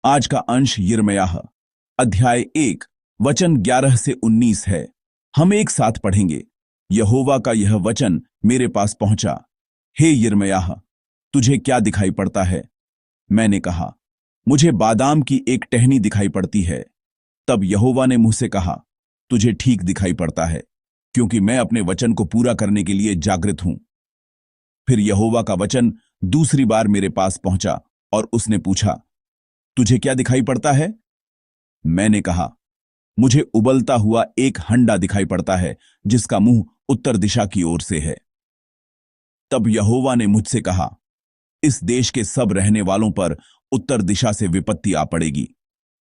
आज का अंश यिर्मयाह अध्याय 1 वचन 11 से 19 है। हम एक साथ पढ़ेंगे। यहोवा का यह वचन मेरे पास पहुंचा। हे यिर्मयाह, तुझे क्या दिखाई पड़ता है? मैंने कहा, मुझे बादाम की एक टहनी दिखाई पड़ती है। तब यहोवा ने मुझसे कहा, तुझे ठीक दिखाई पड़ता है, क्योंकि मैं अपने वचन को पूरा करने के लिए जागृत हूं। फिर यहोवा का वचन दूसरी बार मेरे पास पहुंचा और उसने पूछा, तुझे क्या दिखाई पड़ता है? मैंने कहा, मुझे उबलता हुआ एक हंडा दिखाई पड़ता है, जिसका मुंह उत्तर दिशा की ओर से है। तब यहोवा ने मुझसे कहा, इस देश के सब रहने वालों पर उत्तर दिशा से विपत्ति आ पड़ेगी।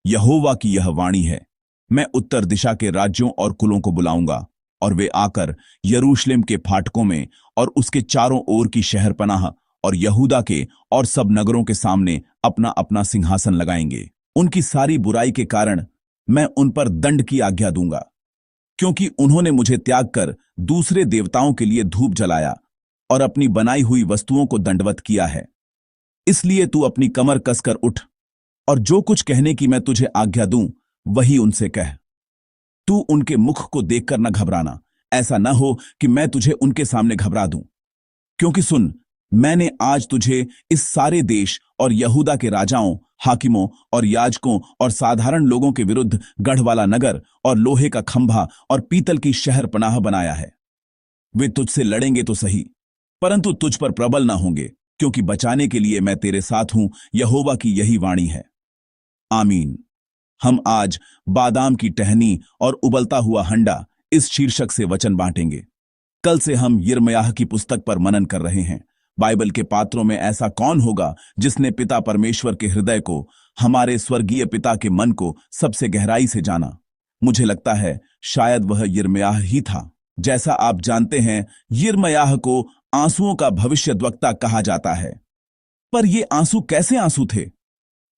यहोवा की यह वाणी है, मैं उत्तर दिशा के राज्यों और कुलों को बुलाऊंगा, और वे आकर यरूशलेम के फाटकों में और उसके चारों ओर की शहरपनाह और यहूदा के और सब नगरों के सामने अपना अपना सिंहासन लगाएंगे। उनकी सारी बुराई के कारण मैं उन पर दंड की आज्ञा दूंगा, क्योंकि उन्होंने मुझे त्याग कर दूसरे देवताओं के लिए धूप जलाया और अपनी बनाई हुई वस्तुओं को दंडवत किया है। इसलिए तू अपनी कमर कसकर उठ, और जो कुछ कहने की मैं तुझे आज्ञा दूं, वही उनसे कह। तू उनके मुख को देखकर न घबराना, ऐसा न हो कि मैं तुझे उनके सामने घबरा दूं। क्योंकि सुन, मैंने आज तुझे इस सारे देश और यहूदा के राजाओं, हाकिमों और याजकों और साधारण लोगों के विरुद्ध गढ़ वाला नगर और लोहे का खंभा और पीतल की शहर पनाह बनाया है। वे तुझसे लड़ेंगे तो सही, परंतु तुझ पर प्रबल न होंगे, क्योंकि बचाने के लिए मैं तेरे साथ हूं। यहोवा की यही वाणी है। आमीन। हम आज बादाम की टहनी और उबलता हुआ हंडा इस शीर्षक से वचन बांटेंगे। कल से हम यिर्मयाह की पुस्तक पर मनन कर रहे हैं। बाइबल के पात्रों में ऐसा कौन होगा जिसने पिता परमेश्वर के हृदय को, हमारे स्वर्गीय पिता के मन को सबसे गहराई से जाना? मुझे लगता है शायद वह यिर्मयाह ही था। जैसा आप जानते हैं, यिर्मयाह को आंसुओं का भविष्यद्वक्ता कहा जाता है। पर ये आंसू कैसे आंसू थे?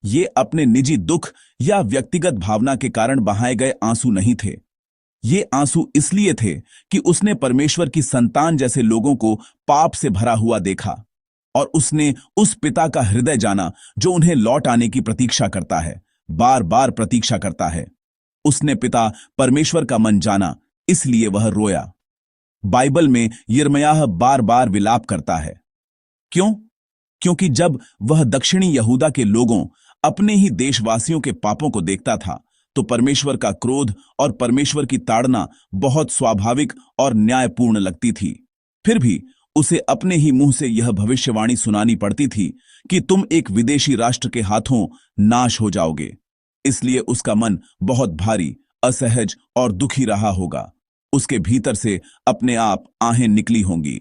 ये अपने निजी दुख या व्यक्तिगत भावना के कारण बहाए गए आंसू नहीं थे। ये आंसू इसलिए थे कि उसने परमेश्वर की संतान जैसे लोगों को पाप से भरा हुआ देखा, और उसने उस पिता का हृदय जाना जो उन्हें लौट आने की प्रतीक्षा करता है, बार बार प्रतीक्षा करता है। उसने पिता परमेश्वर का मन जाना, इसलिए वह रोया। बाइबल में यिर्मयाह बार बार विलाप करता है। क्यों? क्योंकि जब वह दक्षिणी यहूदा के लोगों, अपने ही देशवासियों के पापों को देखता था, तो परमेश्वर का क्रोध और परमेश्वर की ताड़ना बहुत स्वाभाविक और न्यायपूर्ण लगती थी। फिर भी उसे अपने ही मुंह से यह भविष्यवाणी सुनानी पड़ती थी कि तुम एक विदेशी राष्ट्र के हाथों नाश हो जाओगे। इसलिए उसका मन बहुत भारी, असहज और दुखी रहा होगा। उसके भीतर से अपने आप आहें निकली होंगी।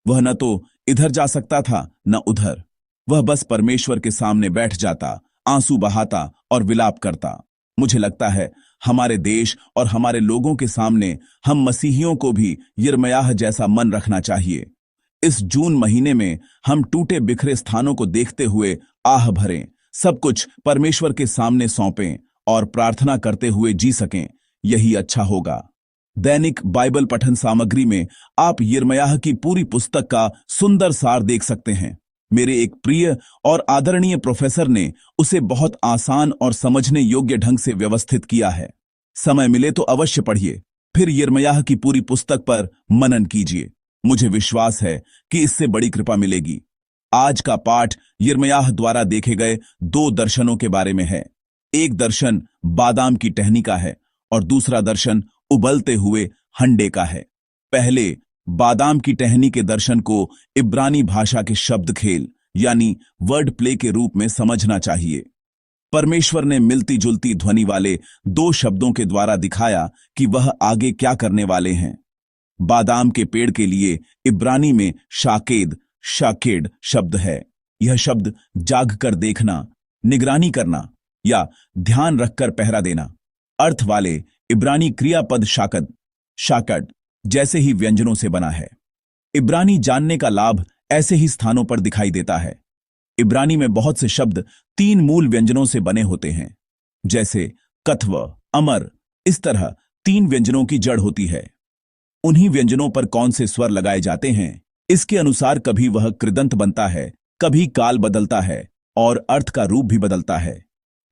वह न तो इधर जा सकता था न उधर। वह बस परमेश्वर के सामने बैठ जाता, आंसू बहाता और विलाप करता। मुझे लगता है हमारे देश और हमारे लोगों के सामने हम मसीहियों को भी यिर्मयाह जैसा मन रखना चाहिए। इस जून महीने में हम टूटे बिखरे स्थानों को देखते हुए आह भरें, सब कुछ परमेश्वर के सामने सौंपें और प्रार्थना करते हुए जी सकें। यही अच्छा होगा। दैनिक बाइबल पठन सामग्री में आप यिर्मयाह की पूरी पुस्तक का सुंदर सार देख सकते हैं। मेरे एक प्रिय और आदरणीय प्रोफेसर ने उसे बहुत आसान और समझने योग्य ढंग से व्यवस्थित किया है। समय मिले तो अवश्य पढ़िए, फिर यिर्मयाह की पूरी पुस्तक पर मनन कीजिए। मुझे विश्वास है कि इससे बड़ी कृपा मिलेगी। आज का पाठ यिर्मयाह द्वारा देखे गए दो दर्शनों के बारे में है। एक दर्शन बादाम की टहनी का है और दूसरा दर्शन उबलते हुए हंडे का है। पहले बादाम की टहनी के दर्शन को इब्रानी भाषा के शब्द खेल यानी वर्ड प्ले के रूप में समझना चाहिए। परमेश्वर ने मिलती जुलती ध्वनि वाले दो शब्दों के द्वारा दिखाया कि वह आगे क्या करने वाले हैं। बादाम के पेड़ के लिए इब्रानी में शाकेद, शाकेड शब्द है। यह शब्द जाग कर देखना, निगरानी करना या ध्यान रखकर पहरा देना अर्थ वाले इब्रानी क्रियापद शाकद, शाकड जैसे ही व्यंजनों से बना है। इब्रानी जानने का लाभ ऐसे ही स्थानों पर दिखाई देता है। इब्रानी में बहुत से शब्द तीन मूल व्यंजनों से बने होते हैं, जैसे कथव, अमर। इस तरह तीन व्यंजनों की जड़ होती है। उन्हीं व्यंजनों पर कौन से स्वर लगाए जाते हैं, इसके अनुसार कभी वह कृदंत बनता है, कभी काल बदलता है और अर्थ का रूप भी बदलता है।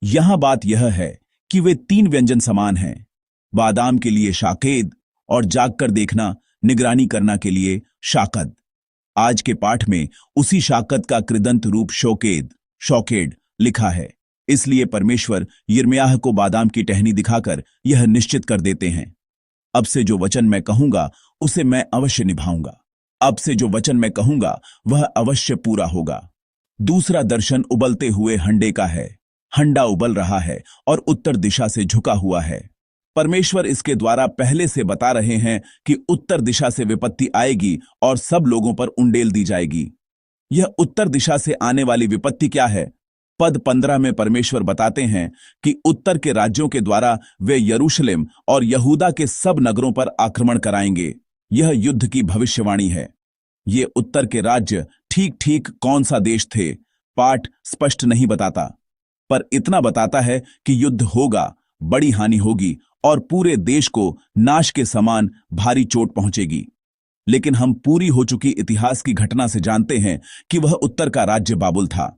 यहां बात यह है कि वे 3 व्यंजन समान हैं। बादाम के लिए शाकेद और जागकर देखना, निगरानी करना के लिए शाकद। आज के पाठ में उसी शाकद का कृदंत रूप शोकेद, शौकेड लिखा है। इसलिए परमेश्वर यिर्मयाह को बादाम की टहनी दिखाकर यह निश्चित कर देते हैं, अब से जो वचन मैं कहूंगा उसे मैं अवश्य निभाऊंगा। अब से जो वचन मैं कहूंगा वह अवश्य पूरा होगा। दूसरा दर्शन उबलते हुए हंडे का है। हंडा उबल रहा है और उत्तर दिशा से झुका हुआ है। परमेश्वर इसके द्वारा पहले से बता रहे हैं कि उत्तर दिशा से विपत्ति आएगी और सब लोगों पर उंडेल दी जाएगी। यह उत्तर दिशा से आने वाली विपत्ति क्या है? पद 15 में परमेश्वर बताते हैं कि उत्तर के राज्यों के द्वारा वे यरूशलेम और यहूदा के सब नगरों पर आक्रमण कराएंगे। यह युद्ध की भविष्यवाणी है। ये उत्तर के राज्य ठीक ठीक कौन सा देश थे, पाठ स्पष्ट नहीं बताता, पर इतना बताता है कि युद्ध होगा, बड़ी हानि होगी और पूरे देश को नाश के समान भारी चोट पहुंचेगी। लेकिन हम पूरी हो चुकी इतिहास की घटना से जानते हैं कि वह उत्तर का राज्य बाबुल था।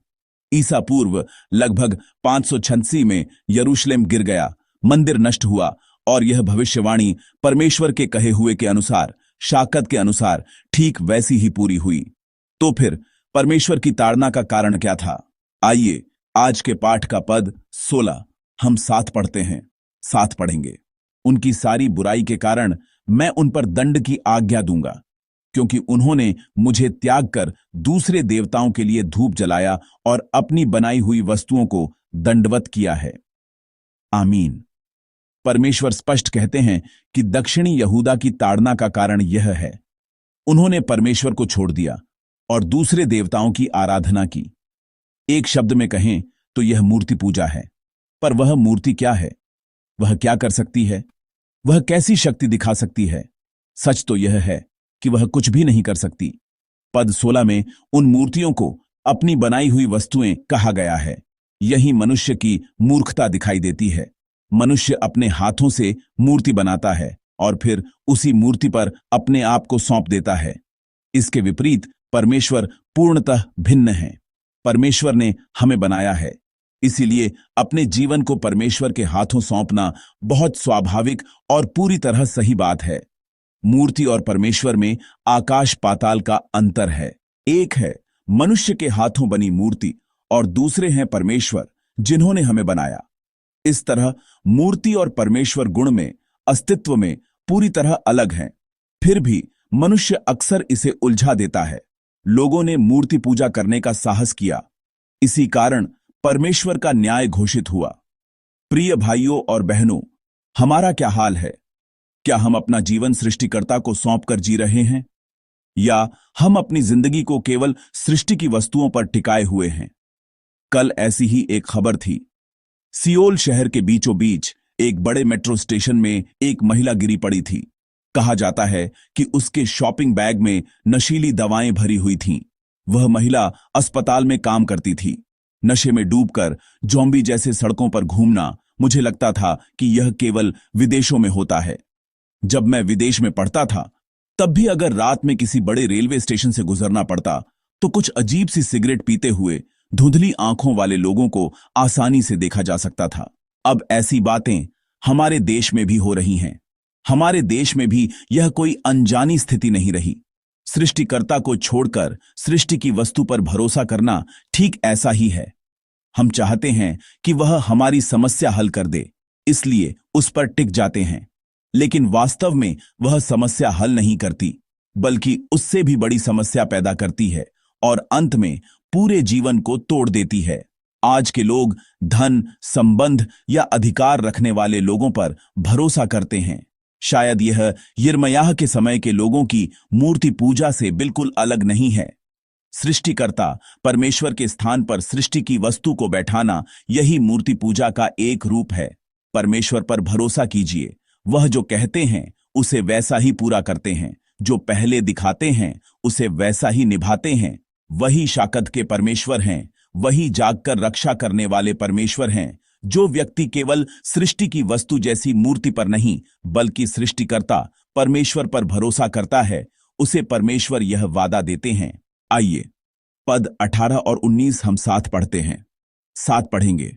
ईसा पूर्व लगभग 586 में यरूशलेम गिर गया, मंदिर नष्ट हुआ और यह भविष्यवाणी परमेश्वर के कहे हुए के अनुसार, शाकद के अनुसार ठीक वैसी ही पूरी हुई। तो फिर परमेश्वर की ताड़ना का कारण क्या था? आइए आज के पाठ का पद 16 हम साथ पढ़ते हैं, साथ पढ़ेंगे। उनकी सारी बुराई के कारण मैं उन पर दंड की आज्ञा दूंगा, क्योंकि उन्होंने मुझे त्याग कर दूसरे देवताओं के लिए धूप जलाया और अपनी बनाई हुई वस्तुओं को दंडवत किया है। आमीन। परमेश्वर स्पष्ट कहते हैं कि दक्षिणी यहूदा की ताड़ना का कारण यह है, उन्होंने परमेश्वर को छोड़ दिया और दूसरे देवताओं की आराधना की। एक शब्द में कहें तो यह मूर्ति पूजा है। पर वह मूर्ति क्या है? वह क्या कर सकती है? वह कैसी शक्ति दिखा सकती है? सच तो यह है कि वह कुछ भी नहीं कर सकती। पद 16 में उन मूर्तियों को अपनी बनाई हुई वस्तुएं कहा गया है। यही मनुष्य की मूर्खता दिखाई देती है। मनुष्य अपने हाथों से मूर्ति बनाता है और फिर उसी मूर्ति पर अपने आप को सौंप देता है। इसके विपरीत परमेश्वर पूर्णतः भिन्न है। परमेश्वर ने हमें बनाया है, इसीलिए अपने जीवन को परमेश्वर के हाथों सौंपना बहुत स्वाभाविक और पूरी तरह सही बात है। मूर्ति और परमेश्वर में आकाश पाताल का अंतर है। एक है मनुष्य के हाथों बनी मूर्ति और दूसरे हैं परमेश्वर जिन्होंने हमें बनाया। इस तरह मूर्ति और परमेश्वर गुण में, अस्तित्व में पूरी तरह अलग हैं। फिर भी मनुष्य अक्सर इसे उलझा देता है। लोगों ने मूर्ति पूजा करने का साहस किया, इसी कारण परमेश्वर का न्याय घोषित हुआ। प्रिय भाइयों और बहनों, हमारा क्या हाल है? क्या हम अपना जीवन सृष्टिकर्ता को सौंपकर जी रहे हैं, या हम अपनी जिंदगी को केवल सृष्टि की वस्तुओं पर टिकाए हुए हैं? कल ऐसी ही एक खबर थी। सियोल शहर के बीचों बीच एक बड़े मेट्रो स्टेशन में एक महिला गिरी पड़ी थी। कहा जाता है कि उसके शॉपिंग बैग में नशीली दवाएं भरी हुई थीं। वह महिला अस्पताल में काम करती थी। नशे में डूबकर ज़ॉम्बी जैसे सड़कों पर घूमना, मुझे लगता था कि यह केवल विदेशों में होता है। जब मैं विदेश में पढ़ता था, तब भी अगर रात में किसी बड़े रेलवे स्टेशन से गुजरना पड़ता तो कुछ अजीब सी सिगरेट पीते हुए धुंधली आंखों वाले लोगों को आसानी से देखा जा सकता था। अब ऐसी बातें हमारे देश में भी हो रही हैं। हमारे देश में भी यह कोई अनजानी स्थिति नहीं रही। सृष्टिकर्ता को छोड़कर सृष्टि की वस्तु पर भरोसा करना ठीक ऐसा ही है। हम चाहते हैं कि वह हमारी समस्या हल कर दे, इसलिए उस पर टिक जाते हैं। लेकिन वास्तव में वह समस्या हल नहीं करती, बल्कि उससे भी बड़ी समस्या पैदा करती है और अंत में पूरे जीवन को तोड़ देती है। आज के लोग धन, संबंध या अधिकार रखने वाले लोगों पर भरोसा करते हैं। शायद यह यिर्मयाह के समय के लोगों की मूर्ति पूजा से बिल्कुल अलग नहीं है। सृष्टिकर्ता परमेश्वर के स्थान पर सृष्टि की वस्तु को बैठाना, यही मूर्ति पूजा का एक रूप है। परमेश्वर पर भरोसा कीजिए। वह जो कहते हैं उसे वैसा ही पूरा करते हैं, जो पहले दिखाते हैं उसे वैसा ही निभाते हैं। वही शाकद के परमेश्वर हैं, वही जागकर रक्षा करने वाले परमेश्वर हैं। जो व्यक्ति केवल सृष्टि की वस्तु जैसी मूर्ति पर नहीं, बल्कि सृष्टिकर्ता परमेश्वर पर भरोसा करता है, उसे परमेश्वर यह वादा देते हैं। आइए पद 18 और 19 हम साथ पढ़ते हैं, साथ पढ़ेंगे।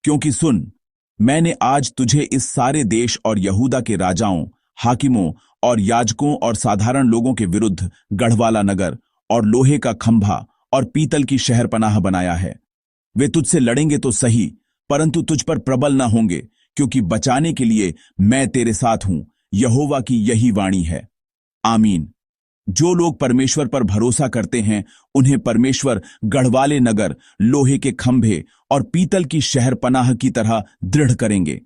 क्योंकि सुन, मैंने आज तुझे इस सारे देश और यहूदा के राजाओं, हाकिमों और याजकों और साधारण लोगों के विरुद्ध गढ़वाला नगर और लोहे का खंभा और पीतल की शहरपनाह बनाया है। वे तुझसे लड़ेंगे तो सही, परंतु तुझ पर प्रबल न होंगे, क्योंकि बचाने के लिए मैं तेरे साथ हूं, यहोवा की यही वाणी है। आमीन। जो लोग परमेश्वर पर भरोसा करते हैं, उन्हें परमेश्वर गढ़वाले नगर, लोहे के खंभे और पीतल की शहरपनाह की तरह दृढ़ करेंगे,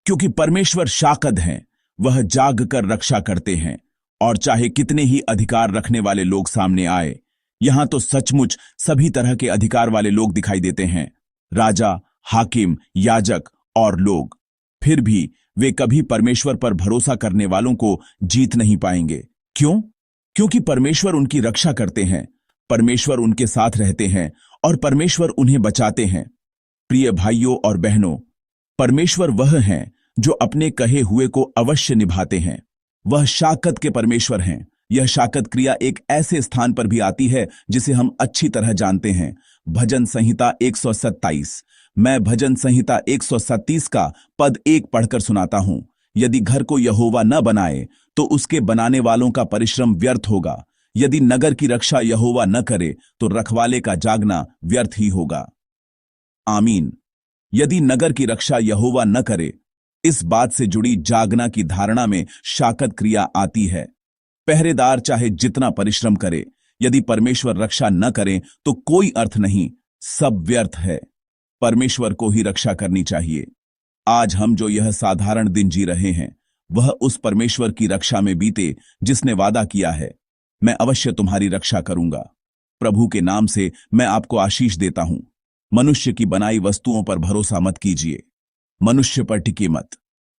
क्योंकि परमेश्वर शाकद हैं, वह जाग कर रक्षा करते हैं। और चाहे कितने ही अधिकार रखने वाले लोग सामने आए, यहां तो सचमुच सभी तरह के अधिकार वाले लोग दिखाई देते हैं, राजा, हाकिम, याजक और लोग, फिर भी वे कभी परमेश्वर पर भरोसा करने वालों को जीत नहीं पाएंगे। क्यों? क्योंकि परमेश्वर उनकी रक्षा करते हैं, परमेश्वर उनके साथ रहते हैं और परमेश्वर उन्हें बचाते हैं। प्रिय भाइयों और बहनों, परमेश्वर वह हैं जो अपने कहे हुए को अवश्य निभाते हैं। वह शाकत के परमेश्वर हैं। यह शाकत क्रिया एक ऐसे स्थान पर भी आती है जिसे हम अच्छी तरह जानते हैं। भजन संहिता 127। मैं भजन संहिता 137 का पद 1 पढ़कर सुनाता हूं। यदि घर को यहोवा न बनाए तो उसके बनाने वालों का परिश्रम व्यर्थ होगा। यदि नगर की रक्षा यहोवा न करे तो रखवाले का जागना व्यर्थ ही होगा। आमीन। यदि नगर की रक्षा यहोवा न करे, इस बात से जुड़ी जागना की धारणा में शाकत क्रिया आती है। पहरेदार चाहे जितना परिश्रम करे, यदि परमेश्वर रक्षा न करें तो कोई अर्थ नहीं, सब व्यर्थ है। परमेश्वर को ही रक्षा करनी चाहिए। आज हम जो यह साधारण दिन जी रहे हैं, वह उस परमेश्वर की रक्षा में बीते जिसने वादा किया है, मैं अवश्य तुम्हारी रक्षा करूंगा। प्रभु के नाम से मैं आपको आशीष देता हूं। मनुष्य की बनाई वस्तुओं पर भरोसा मत कीजिए, मनुष्य पर टिके मत।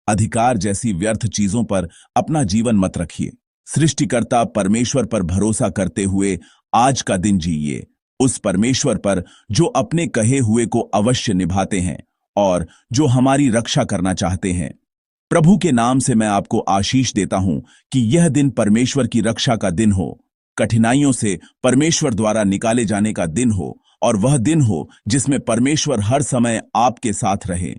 अधिकार जैसी व्यर्थ चीजों पर अपना जीवन मत रखिए। सृष्टिकर्ता परमेश्वर पर भरोसा करते हुए आज का दिन जिए, उस परमेश्वर पर जो अपने कहे हुए को अवश्य निभाते हैं और जो हमारी रक्षा करना चाहते हैं। प्रभु के नाम से मैं आपको आशीष देता हूं कि यह दिन परमेश्वर की रक्षा का दिन हो, कठिनाइयों से परमेश्वर द्वारा निकाले जाने का दिन हो, और वह दिन हो जिसमें परमेश्वर हर समय आपके साथ रहे।